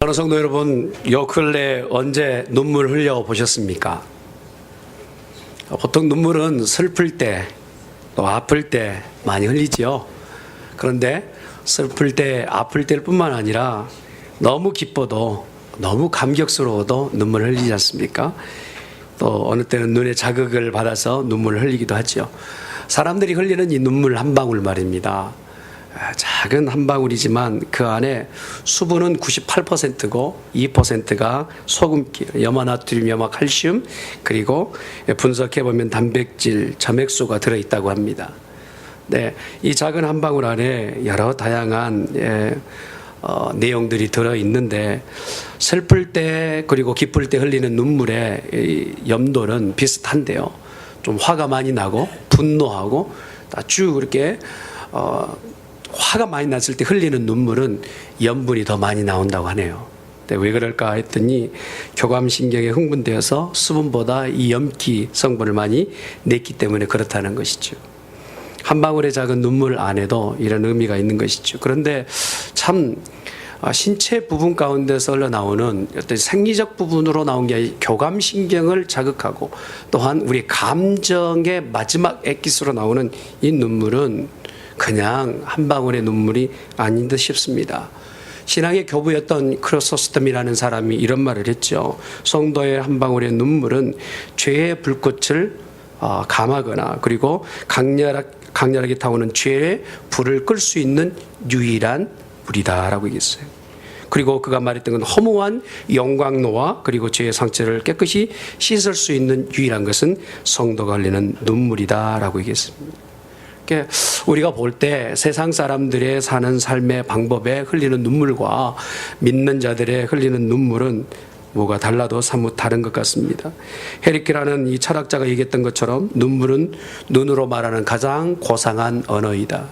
사랑하는 성도 여러분, 요 근래 언제 눈물 흘려 보셨습니까? 보통 눈물은 슬플 때, 또 아플 때 많이 흘리지요. 그런데 슬플 때, 아플 때일 뿐만 아니라 너무 기뻐도, 너무 감격스러워도 눈물을 흘리지 않습니까? 또 어느 때는 눈에 자극을 받아서 눈물을 흘리기도 하죠. 사람들이 흘리는 이 눈물 한 방울 말입니다. 작은 한 방울이지만 그 안에 수분은 98%고 2%가 소금기, 염화나트륨, 염화칼슘, 그리고 분석해보면 단백질, 점액소가 들어있다고 합니다. 네, 이 작은 한 방울 안에 여러 다양한 내용들이 들어있는데, 슬플 때 그리고 기쁠 때 흘리는 눈물의 염도는 비슷한데요. 좀 화가 많이 나고 분노하고 쭉 이렇게 화가 많이 났을 때 흘리는 눈물은 염분이 더 많이 나온다고 하네요. 왜 그럴까 했더니 교감신경에 흥분되어서 수분보다 이 염기 성분을 많이 냈기 때문에 그렇다는 것이죠. 한 방울의 작은 눈물 안에도 이런 의미가 있는 것이죠. 그런데 참 신체 부분 가운데서 흘러나오는 어떤 생리적 부분으로 나온 게 아니라 교감신경을 자극하고 또한 우리 감정의 마지막 엑기스로 나오는 이 눈물은 그냥 한 방울의 눈물이 아닌 듯 싶습니다. 신앙의 교부였던 크리소스톰이라는 사람이 이런 말을 했죠. 성도의 한 방울의 눈물은 죄의 불꽃을 감하거나 그리고 강렬하게 타오는 죄의 불을 끌 수 있는 유일한 물이다라고 얘기했어요. 그리고 그가 말했던 건 허무한 영광로와 그리고 죄의 상처를 깨끗이 씻을 수 있는 유일한 것은 성도가 흘리는 눈물이다라고 얘기했습니다. 우리가 볼 때 세상 사람들의 사는 삶의 방법에 흘리는 눈물과 믿는 자들의 흘리는 눈물은 뭐가 달라도 사뭇 다른 것 같습니다. 헤리케라는 이 철학자가 얘기했던 것처럼 눈물은 눈으로 말하는 가장 고상한 언어이다.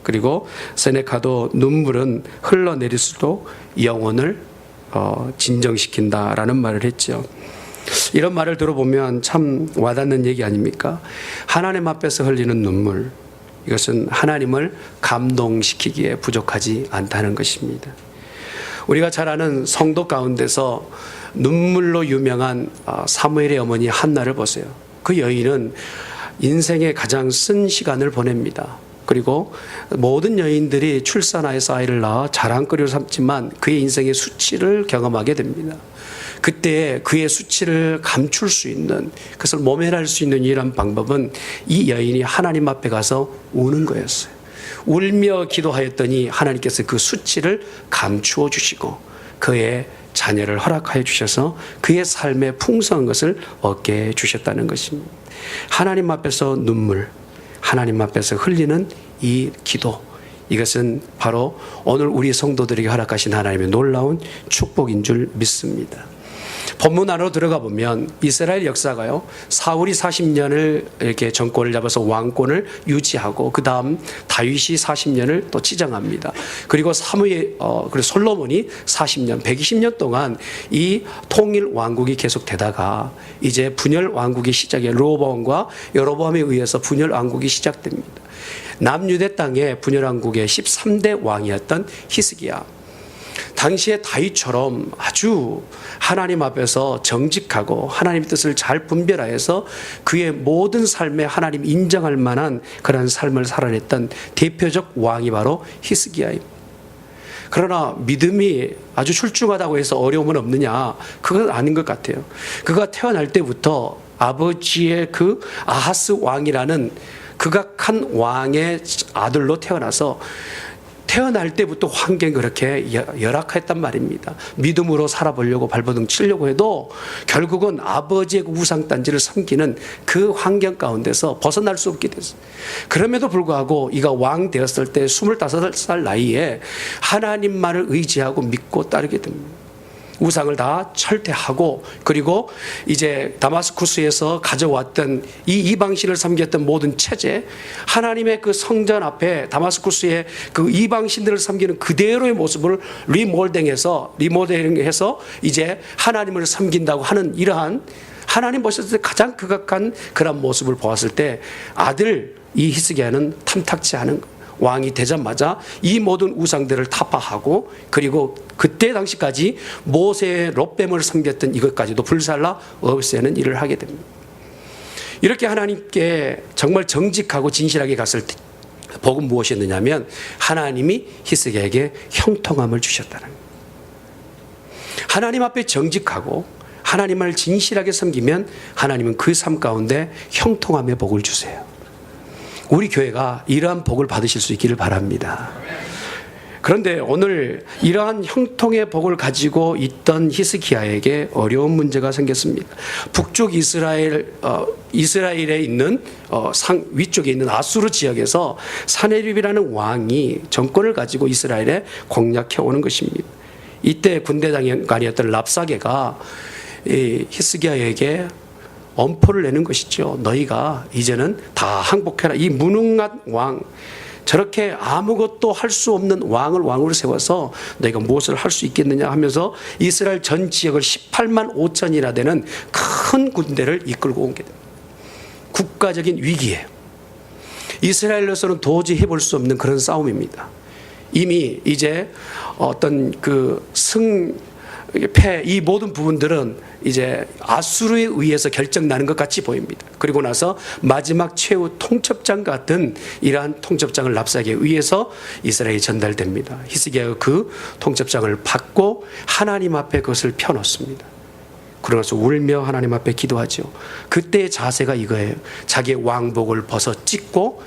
그리고 세네카도 눈물은 흘러내릴수록 영혼을 진정시킨다라는 말을 했죠. 이런 말을 들어보면 참 와닿는 얘기 아닙니까? 하나님 앞에서 흘리는 눈물, 이것은 하나님을 감동시키기에 부족하지 않다는 것입니다. 우리가 잘 아는 성도 가운데서 눈물로 유명한 사무엘의 어머니 한나를 보세요. 그 여인은 인생의 가장 쓴 시간을 보냅니다. 그리고 모든 여인들이 출산하여서 아이를 낳아 자랑거리로 삼지만 그의 인생의 수치를 경험하게 됩니다. 그때 그의 수치를 감출 수 있는, 그것을 모면할 수 있는 유일한 방법은 이 여인이 하나님 앞에 가서 우는 거였어요. 울며 기도하였더니 하나님께서 그 수치를 감추어 주시고 그의 자녀를 허락하여 주셔서 그의 삶의 풍성한 것을 얻게 해주셨다는 것입니다. 하나님 앞에서 눈물, 하나님 앞에서 흘리는 이 기도, 이것은 바로 오늘 우리 성도들에게 허락하신 하나님의 놀라운 축복인 줄 믿습니다. 본문 안으로 들어가 보면 이스라엘 역사가요, 사울이 40년을 이렇게 정권을 잡아서 왕권을 유지하고 그 다음 다윗이 40년을 또 치장합니다. 그리고 그리고 솔로몬이 40년, 120년 동안 이 통일 왕국이 계속되다가 이제 분열 왕국이 시작해 르호보암과 여로보암에 의해서 분열 왕국이 시작됩니다. 남유대 땅의 분열 왕국의 13대 왕이었던 히스기야. 당시에 다윗처럼 아주 하나님 앞에서 정직하고 하나님의 뜻을 잘 분별하여서 그의 모든 삶에 하나님 인정할 만한 그런 삶을 살아냈던 대표적 왕이 바로 히스기야입니다. 그러나 믿음이 아주 출중하다고 해서 어려움은 없느냐? 그건 아닌 것 같아요. 그가 태어날 때부터 아버지의 그 아하스 왕이라는 극악한 왕의 아들로 태어나서 태어날 때부터 환경이 그렇게 열악했단 말입니다. 믿음으로 살아보려고 발버둥 치려고 해도 결국은 아버지의 우상단지를 섬기는 그 환경 가운데서 벗어날 수 없게 됐어요. 그럼에도 불구하고 이가 왕 되었을 때 25살 나이에 하나님만을 의지하고 믿고 따르게 됩니다. 우상을 다 철퇴하고 그리고 이제 다마스쿠스에서 가져왔던 이 이방신을 섬겼던 모든 체제, 하나님의 그 성전 앞에 다마스쿠스의 그 이방신들을 섬기는 그대로의 모습을 리모델링해서 이제 하나님을 섬긴다고 하는 이러한 하나님 보셨을 때 가장 극악한 그런 모습을 보았을 때 아들 이 히스기야는 탐탁지 않은 거예요. 왕이 되자마자 이 모든 우상들을 타파하고 그리고 그때 당시까지 모세의 롯뱀을 섬겼던 이것까지도 불살라 없애는 일을 하게 됩니다. 이렇게 하나님께 정말 정직하고 진실하게 갔을 때 복은 무엇이었느냐면 하나님이 히스기야에게 형통함을 주셨다는 거예요. 하나님 앞에 정직하고 하나님을 진실하게 섬기면 하나님은 그 삶 가운데 형통함의 복을 주세요. 우리 교회가 이러한 복을 받으실 수 있기를 바랍니다. 그런데 오늘 이러한 형통의 복을 가지고 있던 히스기야에게 어려운 문제가 생겼습니다. 북쪽 이스라엘에 있는 위쪽에 있는 아수르 지역에서 사네립이라는 왕이 정권을 가지고 이스라엘에 공략해 오는 것입니다. 이때 군대장관이었던 랍사게가 히스기야에게 엄포를 내는 것이죠. 너희가 이제는 다 항복해라. 이 무능한 왕, 저렇게 아무것도 할 수 없는 왕을 왕으로 세워서 너희가 무엇을 할 수 있겠느냐 하면서 이스라엘 전 지역을 18만 5천이나 되는 큰 군대를 이끌고 온 게 됩니다. 국가적인 위기예요. 이스라엘로서는 도저히 해볼 수 없는 그런 싸움입니다. 이미 이제 어떤 패, 이 모든 부분들은 이제 아수르에 의해서 결정나는 것 같이 보입니다. 그리고 나서 마지막 최후 통첩장 같은 이러한 통첩장을 랍사게에 의해서 이스라엘이 전달됩니다. 히스기야가 그 통첩장을 받고 하나님 앞에 그것을 펴놓습니다. 그러면서 울며 하나님 앞에 기도하죠. 그때의 자세가 이거예요. 자기의 왕복을 벗어 찢고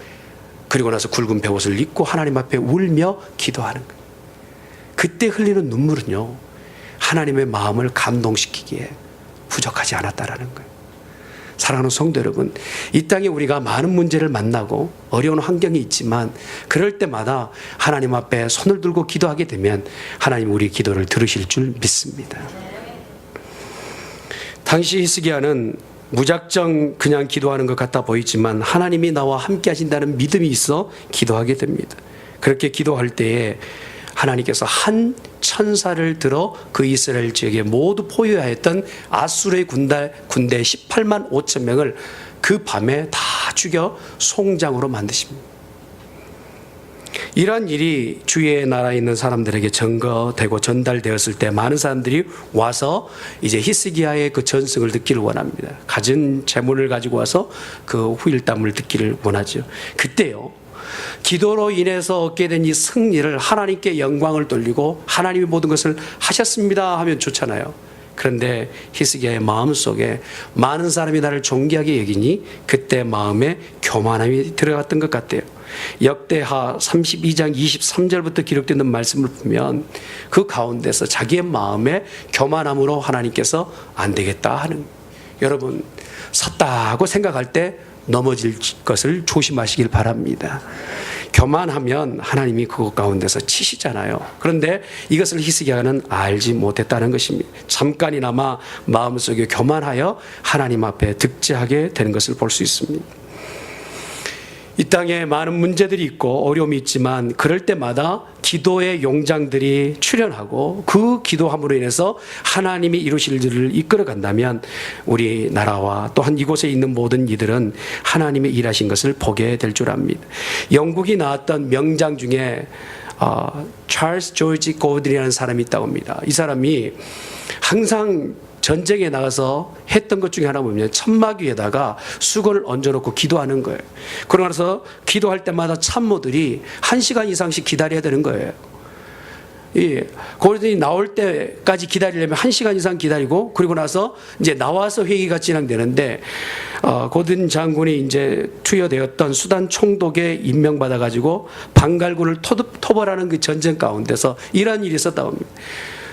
그리고 나서 굵은 베옷을 입고 하나님 앞에 울며 기도하는 거예요. 그때 흘리는 눈물은요, 하나님의 마음을 감동시키기에 부족하지 않았다라는 거예요. 사랑하는 성도 여러분, 이 땅에 우리가 많은 문제를 만나고 어려운 환경이 있지만 그럴 때마다 하나님 앞에 손을 들고 기도하게 되면 하나님 우리 기도를 들으실 줄 믿습니다. 당시 히스기야는 무작정 그냥 기도하는 것 같아 보이지만 하나님이 나와 함께 하신다는 믿음이 있어 기도하게 됩니다. 그렇게 기도할 때에 하나님께서 한 천사를 들어 그 이스라엘 지역에 모두 포위하였던 아수르의 군대 18만 5천 명을 그 밤에 다 죽여 송장으로 만드십니다. 이러한 일이 주의 나라에 있는 사람들에게 증거되고 전달되었을 때 많은 사람들이 와서 이제 히스기야의 그 전승을 듣기를 원합니다. 가진 재물을 가지고 와서 그 후일담을 듣기를 원하죠. 그때요, 기도로 인해서 얻게 된 이 승리를 하나님께 영광을 돌리고 하나님이 모든 것을 하셨습니다 하면 좋잖아요. 그런데 히스기야의 마음속에 많은 사람이 나를 존귀하게 여기니 그때 마음에 교만함이 들어갔던 것 같아요. 역대하 32장 23절부터 기록되는 말씀을 보면 그 가운데서 자기의 마음에 교만함으로 하나님께서 안 되겠다 하는, 여러분 섰다고 생각할 때 넘어질 것을 조심하시길 바랍니다. 교만하면 하나님이 그것 가운데서 치시잖아요. 그런데 이것을 히스기야는 알지 못했다는 것입니다. 잠깐이나마 마음속에 교만하여 하나님 앞에 득제하게 되는 것을 볼 수 있습니다. 이 땅에 많은 문제들이 있고 어려움이 있지만 그럴 때마다 기도의 용장들이 출현하고 그 기도함으로 인해서 하나님이 이루실 일을 이끌어 간다면 우리나라와 또한 이곳에 있는 모든 이들은 하나님의 일하신 것을 보게 될 줄 압니다. 영국이 나왔던 명장 중에 찰스 조지 고든이라는 사람이 있다고 합니다. 이 사람이 항상 전쟁에 나가서 했던 것 중에 하나 보면 천막 위에다가 수건을 얹어놓고 기도하는 거예요. 그러고 나서 기도할 때마다 참모들이 1시간 이상씩 기다려야 되는 거예요. 고든이 나올 때까지 기다리려면 1시간 이상 기다리고 그리고 나서 이제 나와서 회의가 진행되는데 고든 장군이 이제 투여되었던 수단 총독에 임명받아가지고 방갈구를 토벌하는 그 전쟁 가운데서 이런 일이 있었다고 합니다.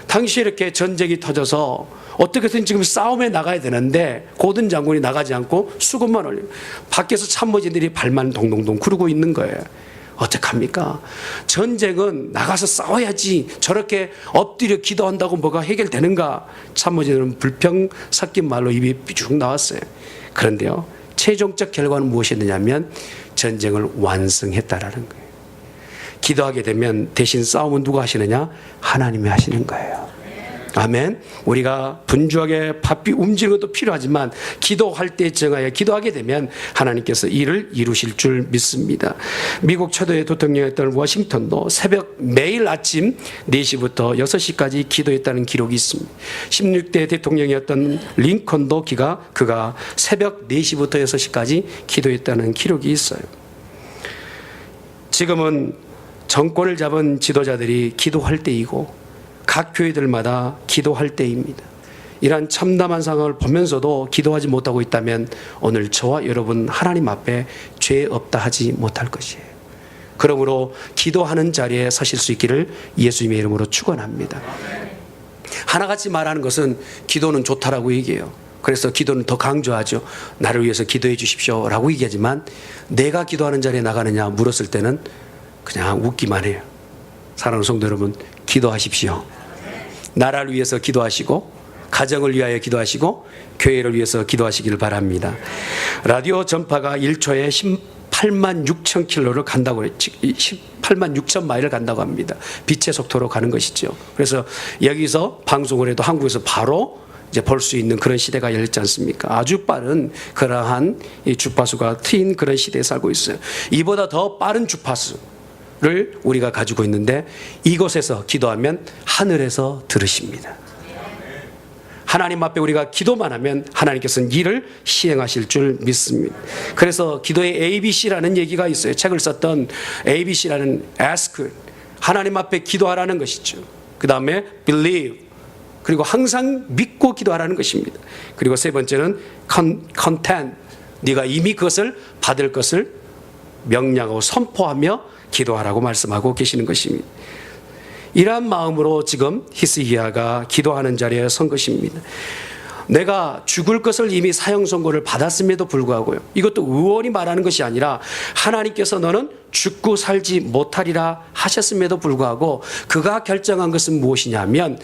당시에 이렇게 전쟁이 터져서 어떻게든 지금 싸움에 나가야 되는데 고든 장군이 나가지 않고 수건만 올리고 밖에서 참모진들이 발만 동동동 구르고 있는 거예요. 어떡합니까? 전쟁은 나가서 싸워야지 저렇게 엎드려 기도한다고 뭐가 해결되는가? 참모진들은 불평 섞인 말로 입이 삐죽 나왔어요. 그런데요, 최종적 결과는 무엇이었느냐면 전쟁을 완성했다라는 거예요. 기도하게 되면 대신 싸움은 누가 하시느냐? 하나님이 하시는 거예요. 아멘. 우리가 분주하게 바삐 움직이는 것도 필요하지만 기도할 때 정하여 기도하게 되면 하나님께서 이를 이루실 줄 믿습니다. 미국 초대의 대통령이었던 워싱턴도 새벽 매일 아침 4시부터 6시까지 기도했다는 기록이 있습니다. 16대 대통령이었던 링컨도 그가 새벽 4시부터 6시까지 기도했다는 기록이 있어요. 지금은 정권을 잡은 지도자들이 기도할 때이고 각 교회들마다 기도할 때입니다. 이러한 참담한 상황을 보면서도 기도하지 못하고 있다면 오늘 저와 여러분 하나님 앞에 죄 없다 하지 못할 것이에요. 그러므로 기도하는 자리에 서실 수 있기를 예수님의 이름으로 축원합니다. 하나같이 말하는 것은 기도는 좋다라고 얘기해요. 그래서 기도는 더 강조하죠. 나를 위해서 기도해 주십시오 라고 얘기하지만 내가 기도하는 자리에 나가느냐 물었을 때는 그냥 웃기만 해요. 사랑하는 성도 여러분, 기도하십시오. 나라를 위해서 기도하시고 가정을 위하여 기도하시고 교회를 위해서 기도하시기를 바랍니다. 라디오 전파가 1초에 18만 6천 킬로를 간다고 18만 6천 마일을 간다고 합니다. 빛의 속도로 가는 것이죠. 그래서 여기서 방송을 해도 한국에서 바로 이제 볼 수 있는 그런 시대가 열렸지 않습니까? 아주 빠른 그러한 이 주파수가 트인 그런 시대에 살고 있어요. 이보다 더 빠른 주파수를 우리가 가지고 있는데 이곳에서 기도하면 하늘에서 들으십니다. 하나님 앞에 우리가 기도만 하면 하나님께서는 일을 시행하실 줄 믿습니다. 그래서 기도의 ABC라는 얘기가 있어요. 책을 썼던 ABC라는 ask, 하나님 앞에 기도하라는 것이죠. 그 다음에 believe, 그리고 항상 믿고 기도하라는 것입니다. 그리고 세 번째는 content, 네가 이미 그것을 받을 것을 명령하고 선포하며 기도하라고 말씀하고 계시는 것입니다. 이러한 마음으로 지금 히스기야가 기도하는 자리에 선 것입니다. 내가 죽을 것을 이미 사형 선고를 받았음에도 불구하고요. 이것도 의원이 말하는 것이 아니라 하나님께서 너는 죽고 살지 못하리라 하셨음에도 불구하고 그가 결정한 것은 무엇이냐면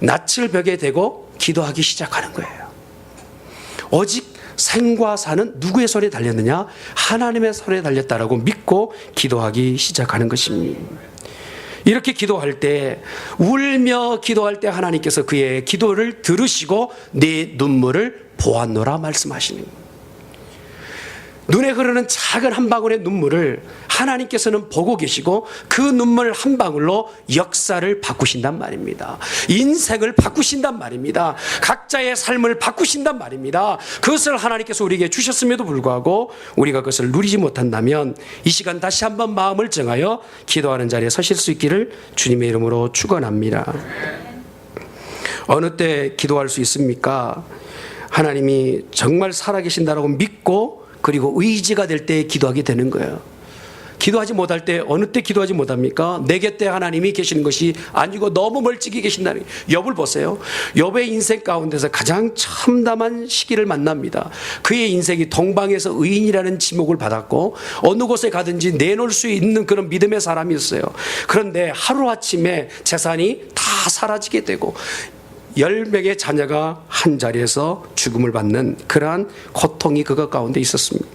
낯을 벽에 대고 기도하기 시작하는 거예요. 오직 생과 사는 누구의 손에 달렸느냐? 하나님의 손에 달렸다라고 믿고 기도하기 시작하는 것입니다. 이렇게 기도할 때, 울며 기도할 때 하나님께서 그의 기도를 들으시고 네 눈물을 보았노라 말씀하시는 거예요. 눈에 흐르는 작은 한 방울의 눈물을 하나님께서는 보고 계시고 그 눈물 한 방울로 역사를 바꾸신단 말입니다. 인생을 바꾸신단 말입니다. 각자의 삶을 바꾸신단 말입니다. 그것을 하나님께서 우리에게 주셨음에도 불구하고 우리가 그것을 누리지 못한다면 이 시간 다시 한번 마음을 정하여 기도하는 자리에 서실 수 있기를 주님의 이름으로 축원합니다. 어느 때 기도할 수 있습니까? 하나님이 정말 살아계신다라고 믿고 그리고 의지가 될 때 기도하게 되는 거예요. 기도하지 못할 때 어느 때 기도하지 못합니까? 내 곁에 하나님이 계시는 것이 아니고 너무 멀찍이 계신다는 거예요. 욥을 보세요. 욥의 인생 가운데서 가장 참담한 시기를 만납니다. 그의 인생이 동방에서 의인이라는 지목을 받았고 어느 곳에 가든지 내놓을 수 있는 그런 믿음의 사람이었어요. 그런데 하루아침에 재산이 다 사라지게 되고 10명의 자녀가 한 자리에서 죽음을 받는 그러한 고통이 그것 가운데 있었습니다.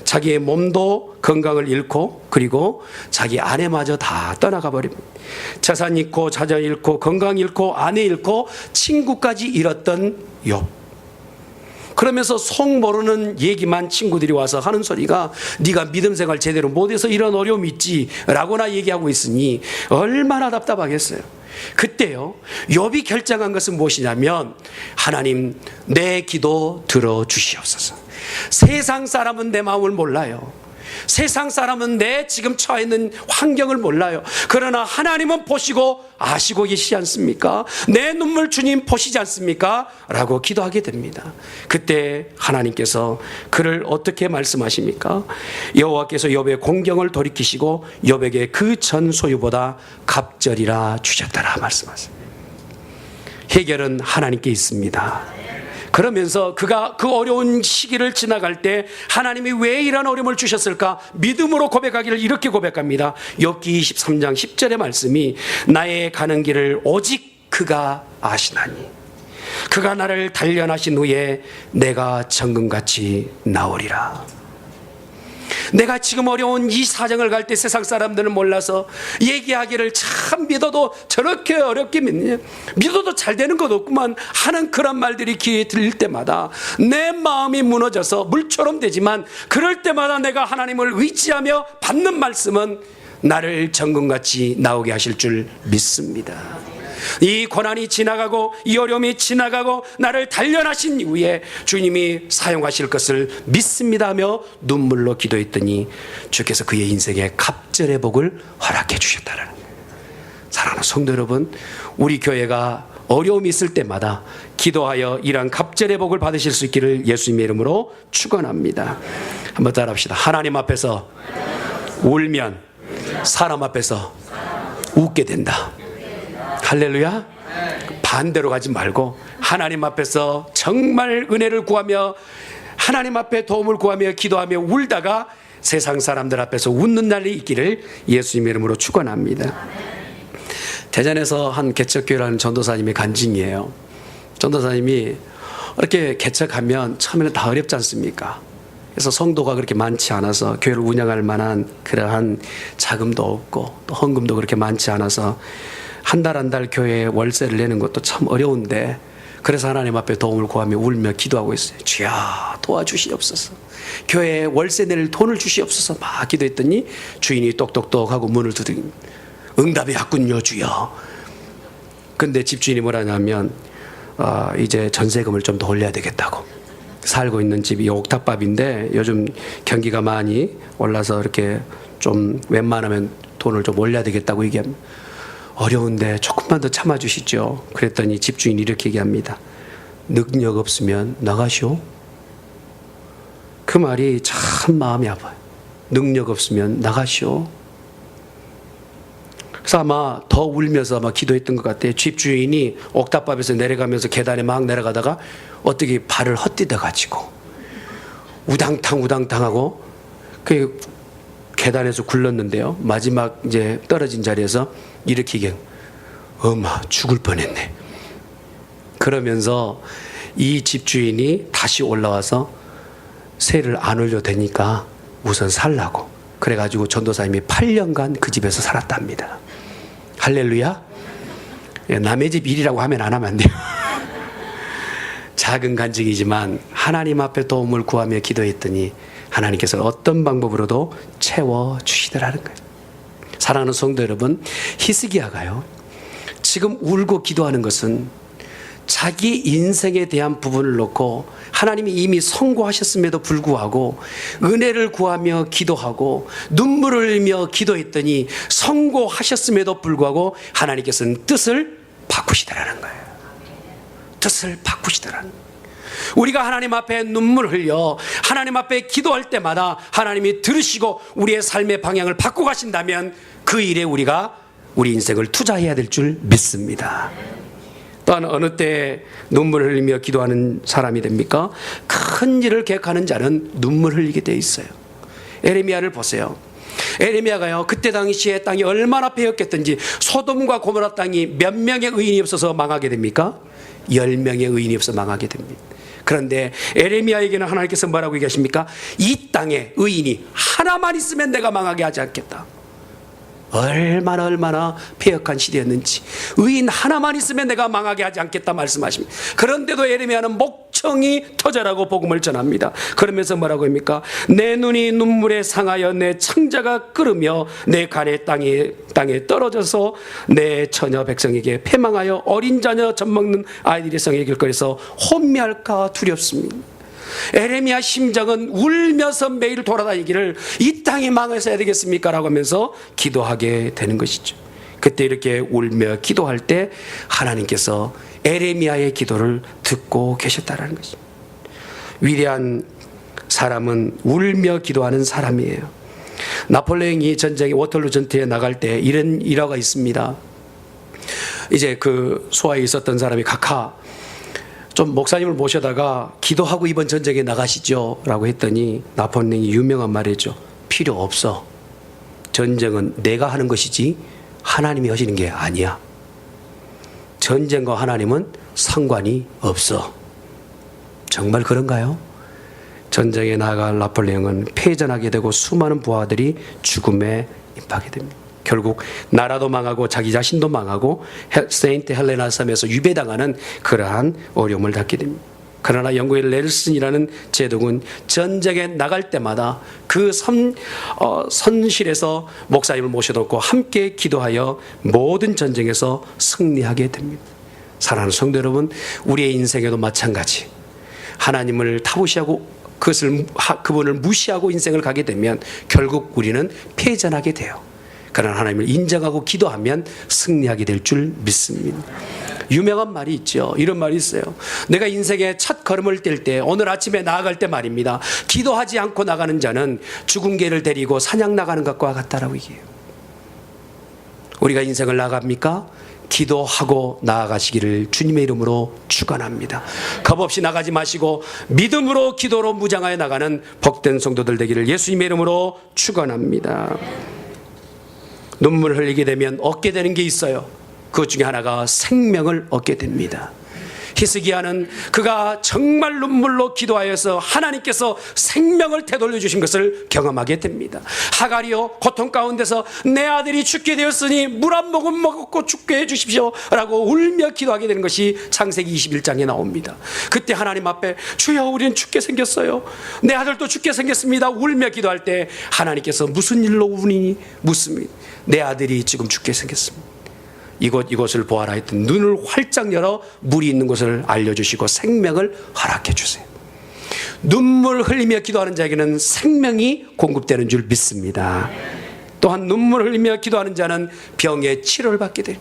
자기의 몸도 건강을 잃고 그리고 자기 아내마저 다 떠나가 버립니다. 재산 잃고 자녀 잃고 건강 잃고 아내 잃고 친구까지 잃었던 욥. 그러면서 속 모르는 얘기만 친구들이 와서 하는 소리가 네가 믿음 생활 제대로 못해서 이런 어려움이 있지 라고나 얘기하고 있으니 얼마나 답답하겠어요. 그때요, 욥이 결정한 것은 무엇이냐면 하나님 내 기도 들어주시옵소서. 세상 사람은 내 마음을 몰라요. 세상 사람은 내 지금 처해 있는 환경을 몰라요. 그러나 하나님은 보시고 아시고 계시지 않습니까? 내 눈물 주님 보시지 않습니까? 라고 기도하게 됩니다. 그때 하나님께서 그를 어떻게 말씀하십니까? 여호와께서 욥의 공경을 돌이키시고 욥에게 그 전 소유보다 갑절이라 주셨다라 말씀하십니다. 해결은 하나님께 있습니다. 그러면서 그가 그 어려운 시기를 지나갈 때 하나님이 왜 이런 어려움을 주셨을까? 믿음으로 고백하기를 이렇게 고백합니다. 욥기 23장 10절의 말씀이 나의 가는 길을 오직 그가 아시나니 그가 나를 단련하신 후에 내가 정금같이 나오리라. 내가 지금 어려운 이 사정을 갈 때 세상 사람들은 몰라서 얘기하기를 참 믿어도 저렇게 어렵게 믿느냐, 믿어도 잘 되는 것 없구만 하는 그런 말들이 귀에 들릴 때마다 내 마음이 무너져서 물처럼 되지만, 그럴 때마다 내가 하나님을 의지하며 받는 말씀은 나를 정금같이 나오게 하실 줄 믿습니다. 이 고난이 지나가고 이 어려움이 지나가고 나를 단련하신 이후에 주님이 사용하실 것을 믿습니다 하며 눈물로 기도했더니 주께서 그의 인생에 갑절의 복을 허락해 주셨다는 거예요. 사랑하는 성도 여러분, 우리 교회가 어려움이 있을 때마다 기도하여 이러한 갑절의 복을 받으실 수 있기를 예수님의 이름으로 축원합니다. 한번 따라합시다. 하나님 앞에서 울면 사람 앞에서 웃게 된다. 할렐루야. 반대로 가지 말고 하나님 앞에서 정말 은혜를 구하며 하나님 앞에 도움을 구하며 기도하며 울다가 세상 사람들 앞에서 웃는 날이 있기를 예수님의 이름으로 축원합니다. 대전에서 한 개척교회라는 전도사님의 간증이에요. 전도사님이 이렇게 개척하면 처음에는 다 어렵지 않습니까? 그래서 성도가 그렇게 많지 않아서 교회를 운영할 만한 그러한 자금도 없고 또 헌금도 그렇게 많지 않아서 한 달 한 달 교회에 월세를 내는 것도 참 어려운데, 그래서 하나님 앞에 도움을 구하며 울며 기도하고 있어요. 주여 도와주시옵소서, 교회에 월세 낼 돈을 주시옵소서 막 기도했더니 주인이 똑똑똑 하고 문을 두드립니다. 응답이 왔군요 주여. 근데 집주인이 뭐라냐면 이제 전세금을 좀 더 올려야 되겠다고. 살고 있는 집이 옥탑밥인데 요즘 경기가 많이 올라서 이렇게 좀 웬만하면 돈을 좀 올려야 되겠다고 얘기합니다. 어려운데 조금만 더 참아주시죠. 그랬더니 집주인이 이렇게 얘기합니다. 능력 없으면 나가시오. 그 말이 참 마음이 아파요. 능력 없으면 나가시오. 그래서 아마 더 울면서 아마 기도했던 것 같아요. 집주인이 옥탑밥에서 내려가면서 계단에 막 내려가다가 어떻게 발을 헛디뎌 가지고 우당탕하고 그 계단에서 굴렀는데요. 마지막 이제 떨어진 자리에서 이렇게 얘기해요. 엄마 죽을 뻔했네. 그러면서 이 집주인이 다시 올라와서 세를 안 올려도 되니까 우선 살라고. 그래가지고 전도사님이 8년간 그 집에서 살았답니다. 할렐루야. 남의 집 일이라고 하면 안 하면 안 돼요. 작은 간증이지만 하나님 앞에 도움을 구하며 기도했더니 하나님께서 어떤 방법으로도 채워주시더라는 거예요. 사랑하는 성도 여러분, 히스기야가요 지금 울고 기도하는 것은 자기 인생에 대한 부분을 놓고 하나님이 이미 선고하셨음에도 불구하고 은혜를 구하며 기도하고 눈물을 흘리며 기도했더니 선고하셨음에도 불구하고 하나님께서는 뜻을 바꾸시더라는 거예요. 뜻을 바꾸시더라는 거예요. 우리가 하나님 앞에 눈물 흘려 하나님 앞에 기도할 때마다 하나님이 들으시고 우리의 삶의 방향을 바꾸고 가신다면 그 일에 우리가 우리 인생을 투자해야 될 줄 믿습니다. 또한 어느 때 눈물을 흘리며 기도하는 사람이 됩니까? 큰 일을 계획하는 자는 눈물 흘리게 돼 있어요. 에레미야를 보세요. 에레미야가요 그때 당시에 땅이 얼마나 배었겠든지 소돔과 고모라 땅이 몇 명의 의인이 없어서 망하게 됩니까? 10명의 의인이 없어 망하게 됩니다. 그런데 에레미야에게는 하나님께서 뭐라고 얘기하십니까? 이 땅에 의인이 하나만 있으면 내가 망하게 하지 않겠다. 얼마나 폐역한 시대였는지 의인 하나만 있으면 내가 망하게 하지 않겠다 말씀하십니다. 그런데도 에레미야는 목청이 터져라고 복음을 전합니다. 그러면서 뭐라고 합니까? 내 눈이 눈물에 상하여 내 창자가 끓으며 내 간의 땅에 떨어져서 내 처녀 백성에게 패망하여 어린 자녀 젖먹는 아이들의 성의 길거리에서 혼미할까 두렵습니다. 에레미야 심정은 울면서 매일 돌아다니기를 이 땅이 망해서야 되겠습니까? 라고 하면서 기도하게 되는 것이죠. 그때 이렇게 울며 기도할 때 하나님께서 에레미야의 기도를 듣고 계셨다는 것입니다. 위대한 사람은 울며 기도하는 사람이에요. 나폴레옹이 전쟁에 워털루 전투에 나갈 때 이런 일화가 있습니다. 이제 그 소아에 있었던 사람이 각하 좀 목사님을 모셔다가 기도하고 이번 전쟁에 나가시죠 라고 했더니 나폴레옹이 유명한 말이죠. 필요 없어. 전쟁은 내가 하는 것이지 하나님이 하시는 게 아니야. 전쟁과 하나님은 상관이 없어. 정말 그런가요? 전쟁에 나아갈 나폴레옹은 패전하게 되고 수많은 부하들이 죽음에 임하게 됩니다. 결국 나라도 망하고 자기 자신도 망하고 세인트 헬레나 섬에서 유배당하는 그러한 어려움을 닿게 됩니다. 그러나 영국의 넬슨이라는 제독은 전쟁에 나갈 때마다 그 선실에서 목사님을 모셔놓고 함께 기도하여 모든 전쟁에서 승리하게 됩니다. 사랑하는 성도 여러분, 우리의 인생에도 마찬가지. 하나님을 타부시하고 그분을 무시하고 인생을 가게 되면 결국 우리는 패전하게 돼요. 그러나 하나님을 인정하고 기도하면 승리하게 될 줄 믿습니다. 유명한 말이 있죠. 이런 말이 있어요. 내가 인생의 첫 걸음을 뗄 때, 오늘 아침에 나아갈 때 말입니다. 기도하지 않고 나가는 자는 죽은 개를 데리고 사냥 나가는 것과 같다라고 얘기해요. 우리가 인생을 나갑니까? 기도하고 나아가시기를 주님의 이름으로 축원합니다. 겁없이 나가지 마시고 믿음으로 기도로 무장하여 나가는 복된 성도들 되기를 예수님의 이름으로 축원합니다. 눈물을 흘리게 되면 얻게 되는 게 있어요. 그 중에 하나가 생명을 얻게 됩니다. 히스기야는 그가 정말 눈물로 기도하여서 하나님께서 생명을 되돌려 주신 것을 경험하게 됩니다. 하갈이요, 고통 가운데서 내 아들이 죽게 되었으니 물 한 모금 먹고 죽게 해주십시오 라고 울며 기도하게 되는 것이 창세기 21장에 나옵니다. 그때 하나님 앞에 주여 우리는 죽게 생겼어요, 내 아들도 죽게 생겼습니다 울며 기도할 때 하나님께서 무슨 일로 우니 묻습니다. 내 아들이 지금 죽게 생겼습니다. 이곳을 보아라 했더니 눈을 활짝 열어 물이 있는 곳을 알려주시고 생명을 허락해 주세요. 눈물 흘리며 기도하는 자에게는 생명이 공급되는 줄 믿습니다. 또한 눈물 흘리며 기도하는 자는 병의 치료를 받게 돼요.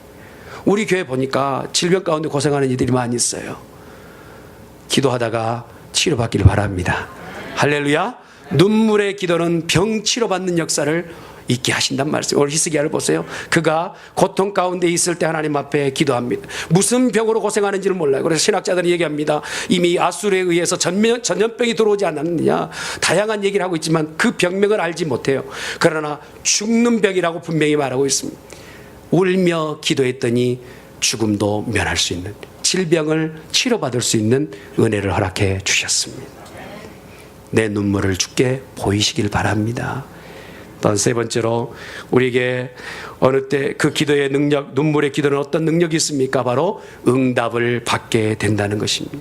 우리 교회 보니까 질병 가운데 고생하는 이들이 많이 있어요. 기도하다가 치료받기를 바랍니다. 할렐루야. 눈물의 기도는 병 치료받는 역사를 있게 하신단 말이에요. 오늘 히스기야를 보세요. 그가 고통 가운데 있을 때 하나님 앞에 기도합니다. 무슨 병으로 고생하는지를 몰라요. 그래서 신학자들이 얘기합니다. 이미 아수르에 의해서 전염병이 들어오지 않았느냐, 다양한 얘기를 하고 있지만 그 병명을 알지 못해요. 그러나 죽는 병이라고 분명히 말하고 있습니다. 울며 기도했더니 죽음도 면할 수 있는, 질병을 치료받을 수 있는 은혜를 허락해 주셨습니다. 내 눈물을 주께 보이시길 바랍니다. 또한 세 번째로 우리에게 어느 때 그 기도의 능력, 눈물의 기도는 어떤 능력이 있습니까? 바로 응답을 받게 된다는 것입니다.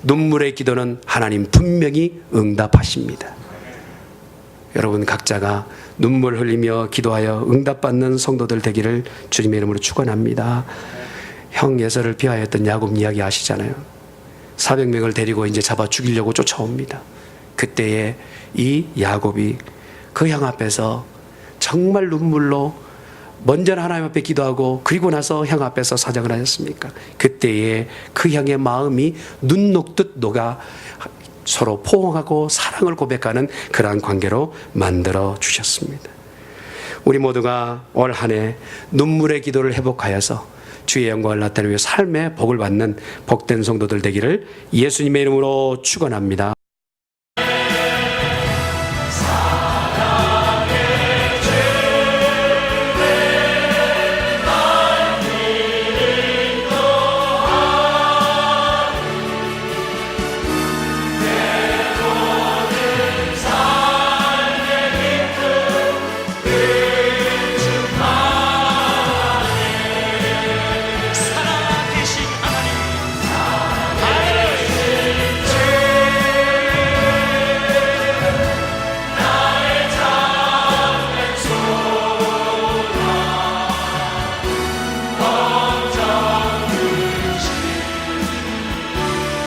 눈물의 기도는 하나님 분명히 응답하십니다. 여러분 각자가 눈물 흘리며 기도하여 응답받는 성도들 되기를 주님의 이름으로 축원합니다. 형 예서를 피하였던 야곱 이야기 아시잖아요. 400명을 데리고 이제 잡아 죽이려고 쫓아옵니다. 그때에 이 야곱이 그 형 앞에서 정말 눈물로 먼저 하나님 앞에 기도하고 그리고 나서 형 앞에서 사정을 하셨습니까? 그때에 그 형의 마음이 눈 녹듯 녹아 서로 포옹하고 사랑을 고백하는 그러한 관계로 만들어 주셨습니다. 우리 모두가 올 한 해 눈물의 기도를 회복하여서 주의 영광을 나타내며 삶의 복을 받는 복된 성도들 되기를 예수님의 이름으로 축원합니다.